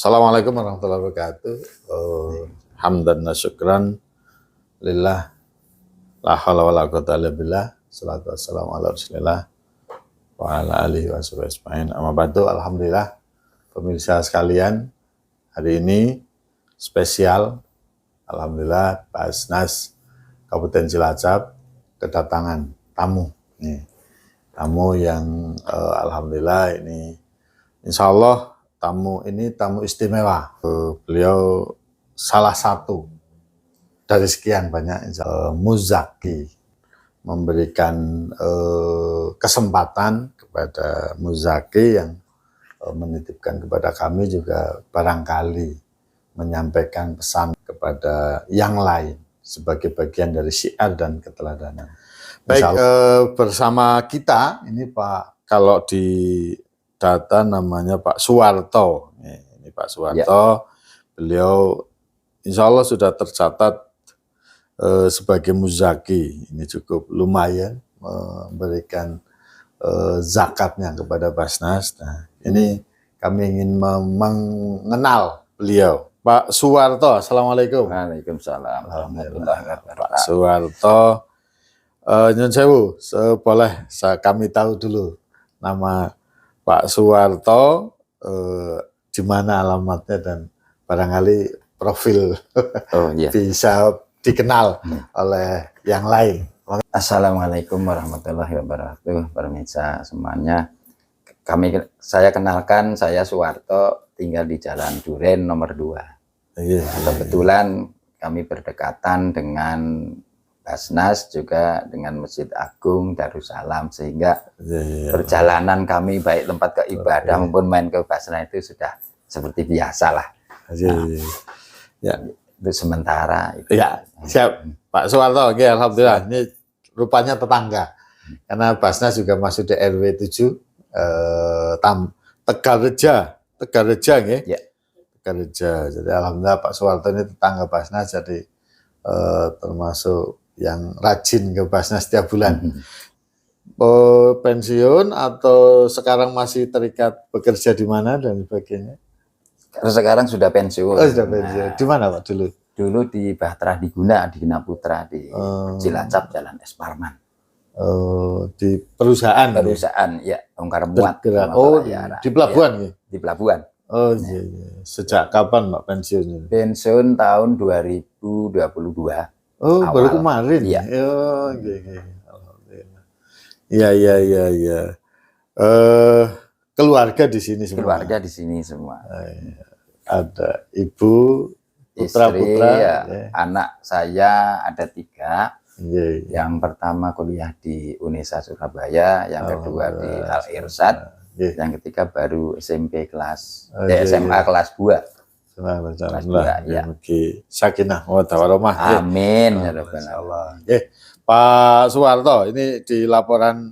Assalamualaikum warahmatullahi wabarakatuh. Hamdan wa syukran lillah, la haula wala quwwata illa billah. Shalatu wassalamu ala Rasulillah wa ala alihi wa sahbihi. Amma ba'du, alhamdulillah pemirsa sekalian, hari ini spesial. Alhamdulillah Basnas Kabupaten Cilacap kedatangan tamu. Tamu yang alhamdulillah ini insya Allah tamu ini tamu istimewa. Beliau salah satu dari sekian banyak muzaki, memberikan kesempatan kepada muzaki yang menitipkan kepada kami juga barangkali menyampaikan pesan kepada yang lain sebagai bagian dari syiar dan keteladanan. Baik, bersama kita ini Pak, kalau di data namanya Pak Suwarto. Ini Pak Suwarto, ya. Beliau insya Allah sudah tercatat sebagai muzaki. Ini cukup lumayan memberikan zakatnya kepada Basnas. Nah, ini kami ingin mengenal beliau. Pak Suwarto, assalamualaikum. Waalaikumsalam. Pak Suwarto, nyun sewu, boleh kami tahu dulu nama Pak Suwarto, di mana alamatnya dan barangkali profil bisa dikenal oleh yang lain. Assalamualaikum warahmatullahi wabarakatuh, pemirsa semuanya. Saya kenalkan, saya Suwarto, tinggal di Jalan Duren nomor 2. Kebetulan kami berdekatan dengan Basnas, juga dengan Masjid Agung Darussalam, sehingga perjalanan kami baik tempat ke ibadah maupun main ke Basnas itu sudah seperti biasa lah. Itu sementara. Ya, siap Pak Suwarto. Oke, alhamdulillah. Ini rupanya tetangga, karena Basnas juga masuk di RW 7 Tegalreja, ya. Tegalreja. Jadi alhamdulillah Pak Suwarto ini tetangga Basnas, jadi termasuk yang rajin ke Basnas setiap bulan. Pensiun atau sekarang masih terikat bekerja di mana dan sebagainya? Sekarang sudah pensiun. Oh, sudah pensiun. Di mana Pak dulu? Dulu di Bahtera Diguna, di Ginaputra, di Cilacap, Jalan Es Parman. Di perusahaan? Perusahaan, ya, bongkar muat. Di pelabuhan? Ya, di pelabuhan. Oh iya. Sejak kapan Pak pensiunnya? Pensiun tahun 2022. Oh, awal. Baru kemarin? Iya. Oh, iya. Alhamdulillah. Iya. Keluarga di sini semua? Keluarga di sini semua. Ada ibu, putra-putra? Ya. Anak saya ada 3. Yang pertama kuliah di Unesa Surabaya, yang kedua di Al-Irsyad, yang ketiga baru SMP kelas, SMA kelas 2. Ya. Sakinah mawaddah warahmah. Amin. Ya Allah. Pak Suwarto, ini di laporan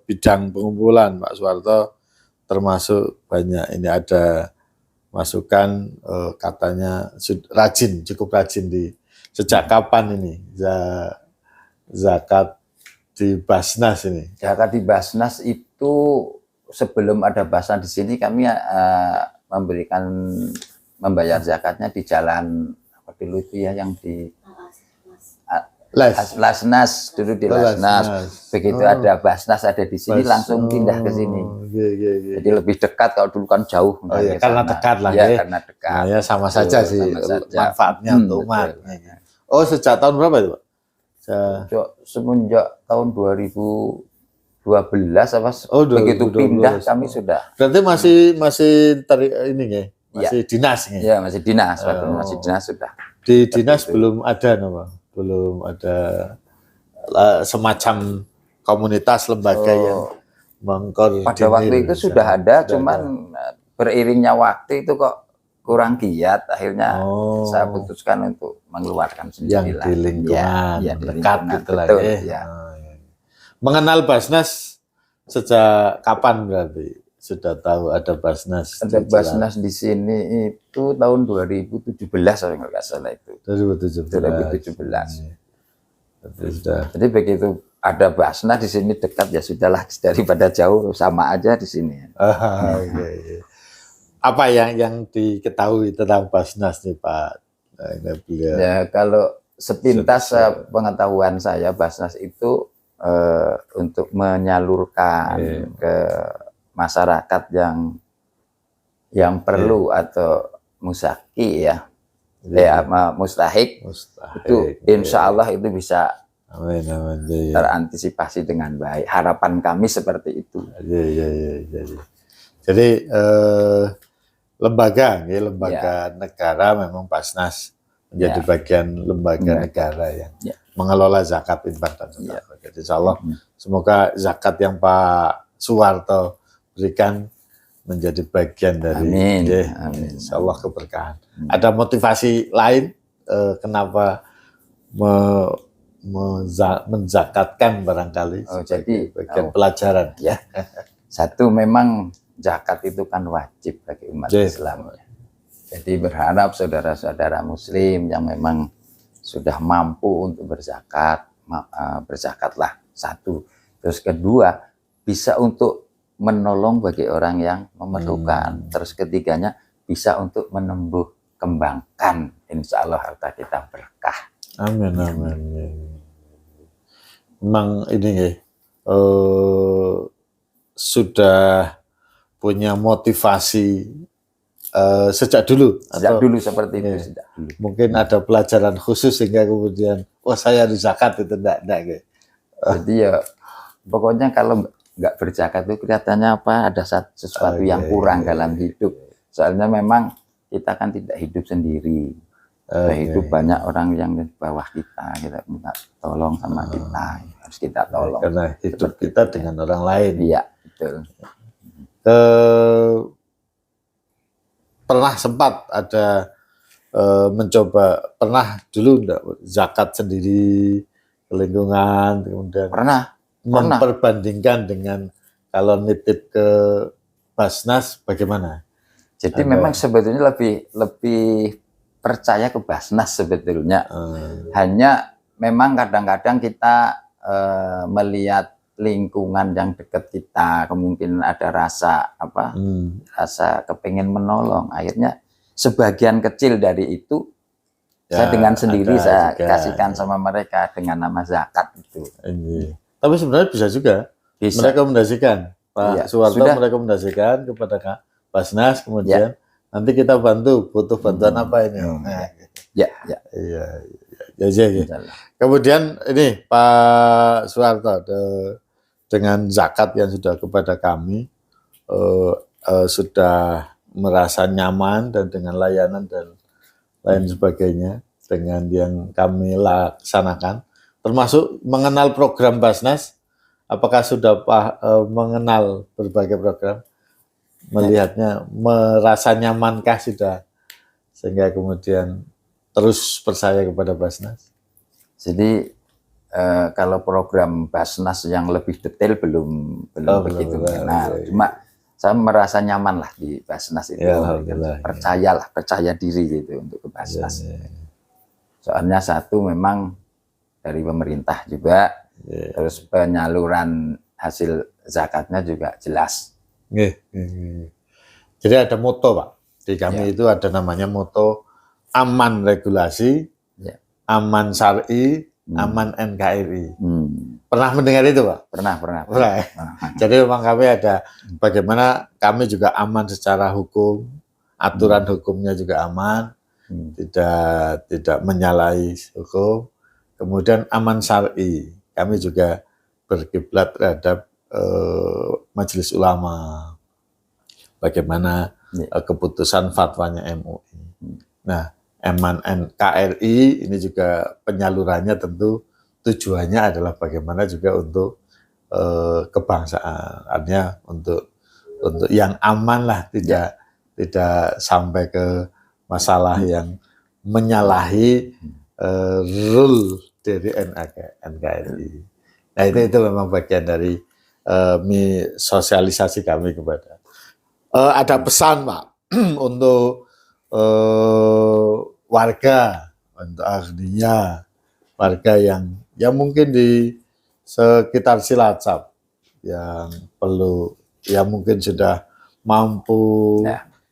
bidang pengumpulan Pak Suwarto termasuk banyak ini ada masukan katanya cukup rajin di sejak kapan ini zakat di Basnas ini? Zakat di Basnas itu sebelum ada Basnas di sini kami membayar zakatnya di jalan apa dulu itu ya, yang di Lasnas, dulu di Lasnas. Begitu ada Basnas ada di sini langsung pindah ke sini. Jadi lebih dekat, kalau dulu kan jauh. Karena dekat lah ya. Karena dekat. Ya sama saja sih manfaatnya untuk umat. Oh, sejak tahun berapa itu Pak? Semenjak tahun 2012 apa? Begitu 2012. Pindah kami sudah. Berarti masih ini ya? Masih dinas ya? Iya, masih dinas. Masih dinas sudah. Di dinas belum ada belum ada semacam komunitas lembaga yang mengkoordinir. Pada waktu itu sudah ada, cuman beriringnya waktu itu kok kurang giat, akhirnya saya putuskan untuk mengeluarkan sendiri yang di lingkungan dekat gitu lah ya. Mengenal Basnas sejak kapan berarti? Sudah tahu ada Basnas? Ada Basnas di sini itu tahun 2017 kalau nggak salah itu. 2017. Jadi begitu ada Basnas di sini dekat, ya sudahlah, daripada jauh sama aja di sini. apa yang diketahui tentang Basnas nih Pak? Nah, beliau. Ya, kalau sepintas pengetahuan saya, Basnas itu untuk menyalurkan ke masyarakat yang perlu atau musaki ya, mustahik, itu insya Allah itu bisa amin, amin, terantisipasi dengan baik. Harapan kami seperti itu. Jadi lembaga negara memang Basnas menjadi bagian lembaga negara yang mengelola zakat, infak dan sedekah. Jadi insya Allah semoga zakat yang Pak Suwarto berikan menjadi bagian dari insya Allah keberkahan. Ada motivasi lain kenapa menzakatkan barangkali? Jadi bagian pelajaran. Ya, satu memang zakat itu kan wajib bagi umat Islam. Jadi berharap saudara-saudara Muslim yang memang sudah mampu untuk berzakat, berzakatlah, satu. Terus kedua, bisa untuk menolong bagi orang yang memerlukan. Terus ketiganya, bisa untuk menumbuh kembangkan, insya Allah harta kita berkah. Amin, amin. Memang ini sudah punya motivasi sejak dulu. Sejak dulu seperti itu. Sejak dulu. Mungkin ada pelajaran khusus sehingga kemudian, saya harus zakat itu enggak gitu. Jadi ya pokoknya kalau nggak berzakat itu kelihatannya ada sesuatu yang kurang dalam hidup. Soalnya memang kita kan tidak hidup sendiri. Hidup banyak orang yang di bawah kita minta tolong sama kita, harus kita tolong. Karena hidup kita dengan orang lain. Iya, betul. Pernah sempat ada mencoba, pernah dulu enggak zakat sendiri ke lingkungan, kemudian memperbandingkan dengan kalau nitip ke Basnas bagaimana? Jadi memang sebetulnya lebih percaya ke Basnas sebetulnya. Hanya memang kadang-kadang kita melihat lingkungan yang dekat kita, kemungkinan ada rasa rasa kepengen menolong. Akhirnya sebagian kecil dari itu saya dengan sendiri saya kasihkan sama mereka dengan nama zakat itu. Tapi sebenarnya bisa juga merekomendasikan, Pak Suwarto merekomendasikan kepada Kak Basnas, kemudian nanti kita bantu, butuh bantuan apa ini? Kemudian ini Pak Suwarto dengan zakat yang sudah kepada kami sudah merasa nyaman dan dengan layanan dan lain sebagainya dengan yang kami laksanakan, termasuk mengenal program Basnas. Apakah sudah mengenal berbagai program, melihatnya, merasa nyamankah sudah sehingga kemudian terus percaya kepada Basnas? Jadi kalau program Basnas yang lebih detail belum begitu kenal. Cuma saya merasa nyaman lah di Basnas itu. Percaya diri gitu untuk ke Basnas. Soalnya satu memang dari pemerintah juga, terus penyaluran hasil zakatnya juga jelas. Jadi ada moto Pak, di kami itu ada namanya moto aman regulasi, aman syar'i, aman NKRI. Pernah mendengar itu Pak? Pernah. Jadi memang kami ada bagaimana kami juga aman secara hukum, aturan hukumnya juga aman, tidak menyalahi hukum. Kemudian aman syar'i, kami juga berkiblat terhadap Majelis Ulama, bagaimana keputusan fatwanya MUI. Nah, aman NKRI ini juga penyalurannya tentu tujuannya adalah bagaimana juga untuk kebangsaan, artinya untuk yang aman lah, tidak sampai ke masalah yang menyalahi rule dari NKRI. Nah itu memang bagian dari sosialisasi kami kepada. Ada pesan Pak untuk warga, untuk artinya warga yang mungkin di sekitar Cilacap yang perlu, yang mungkin sudah mampu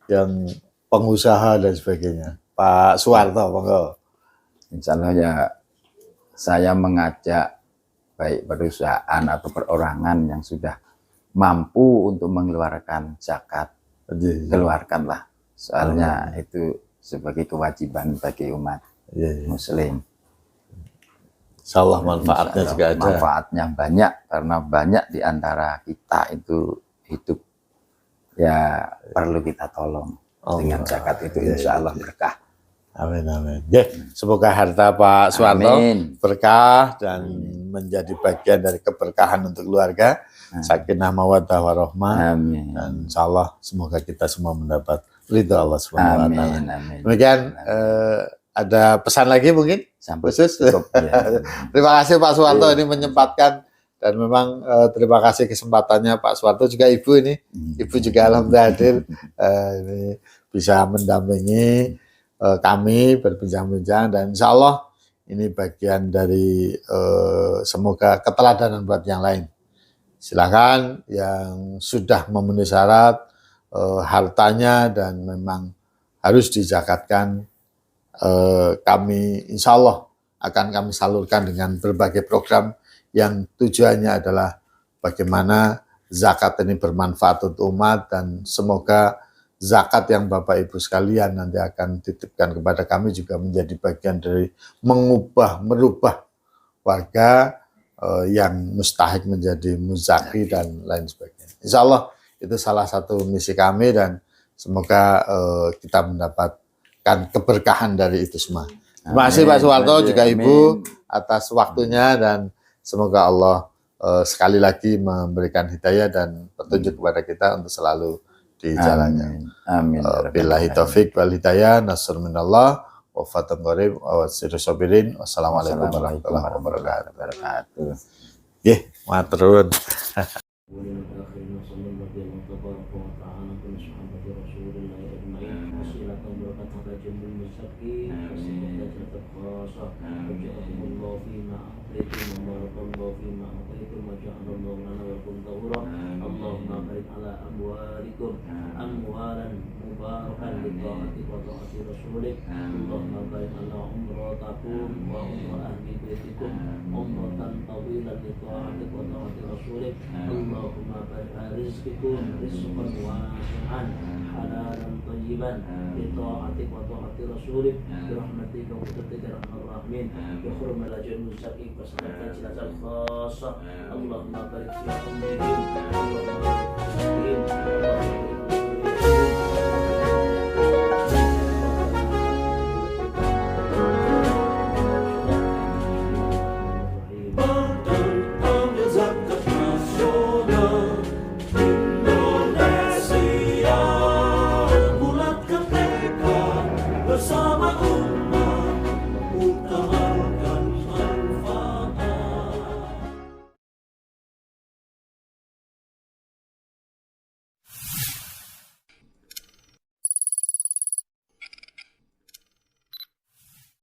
yang pengusaha dan sebagainya. Pak Suwarto, monggo. Insya Allah ya, saya mengajak baik perusahaan atau perorangan yang sudah mampu untuk mengeluarkan zakat, keluarkanlah. Soalnya itu sebagai kewajiban bagi umat Muslim. Insya Allah manfaatnya juga ada. Manfaatnya banyak, karena banyak di antara kita itu hidup ya perlu kita tolong. Dengan zakat itu insya Allah berkah. Amin, amin. Semoga harta Pak Suwarto berkah dan menjadi bagian dari keberkahan untuk keluarga. Sakinah mawaddah warahmah. Amin. Dan insya Allah semoga kita semua mendapat ridho Allah Subhanahu wa Ta'ala. Amin. Demikian, ada pesan lagi mungkin? Khusus? Ya. Terima kasih Pak Suwarto ini menyempatkan, dan memang terima kasih kesempatannya Pak Suwarto, juga Ibu ini. Ibu juga alhamdulillah hadir, ini bisa mendampingi kami berbincang-bincang, dan insya Allah ini bagian dari semoga keteladanan buat yang lain. Silakan yang sudah memenuhi syarat hartanya dan memang harus dizakatkan, kami insya Allah akan kami salurkan dengan berbagai program yang tujuannya adalah bagaimana zakat ini bermanfaat untuk umat, dan semoga zakat yang Bapak Ibu sekalian nanti akan titipkan kepada kami juga menjadi bagian dari merubah warga yang mustahik menjadi muzaki dan lain sebagainya. Insya Allah itu salah satu misi kami, dan semoga kita mendapatkan keberkahan dari itu semua. Terima kasih Pak Suwarto, juga Ibu atas waktunya, dan semoga Allah sekali lagi memberikan hidayah dan petunjuk kepada kita untuk selalu di jalannya. Amin. Billahi taufik wal hidayah, nasr minallah, wa fatun qarib, wa sirru sabirin. Wassalamualaikum warahmatullahi wabarakatuh. Nggih, matur nuwun. Allahumma barik ala amwalikum amwalan mubarakan li ta'ati wa ta'ati rasulik. Allahumma barik ala umratakum wa umrah ahli baitikum umratan tawilan li ta'ati wa ta'ati rasulik. Allahumma barik ala rizqikum rizqan wasi'an halalan tayyiban li ta'ati wa ta'ati rasulik bi rahmatika wa qudratika arhamar rahimin bi hurmati ajrul mustaqim wa sallallahu alaihi wa sallam. Allahumma barik fi umrihim.